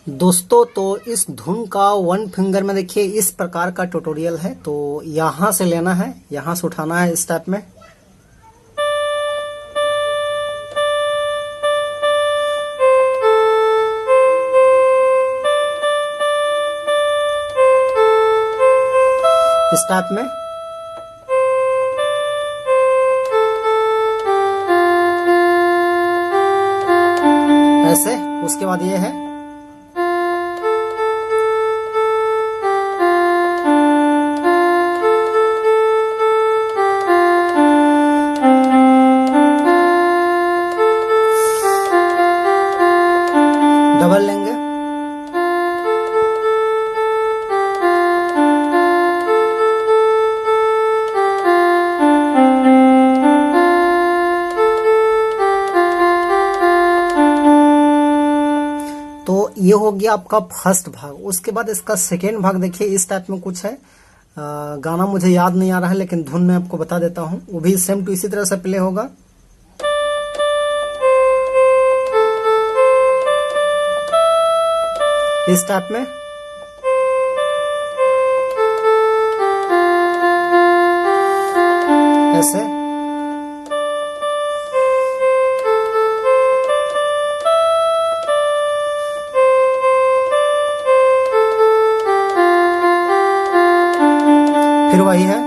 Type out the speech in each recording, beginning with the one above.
दोस्तों तो इस धुन का वन फिंगर में देखिए इस प्रकार का ट्यूटोरियल है। तो यहां से लेना है, यहां से उठाना है इस टाइप में। इस टाइप में ऐसे। उसके बाद ये है डबल लेंगे। तो ये हो गया आपका फर्स्ट भाग। उसके बाद इसका सेकेंड भाग देखिए इस टाइप में कुछ है। गाना मुझे याद नहीं आ रहा है लेकिन धुन में आपको बता देता हूं। वो भी सेम टू इसी तरह से प्ले होगा। इस टाइप में ऐसे। फिर वही है।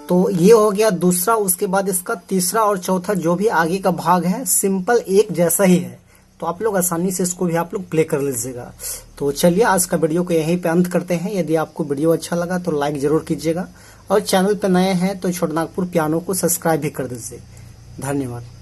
तो ये हो गया दूसरा। उसके बाद इसका तीसरा और चौथा जो भी आगे का भाग है सिंपल एक जैसा ही है। तो आप लोग आसानी से इसको भी आप लोग प्ले कर लीजिएगा। तो चलिए आज का वीडियो को यहीं पे अंत करते हैं। यदि आपको वीडियो अच्छा लगा तो लाइक जरूर कीजिएगा और चैनल पे नए हैं तो छोटा नागपुर पियानो को सब्सक्राइब भी कर दीजिए। धन्यवाद।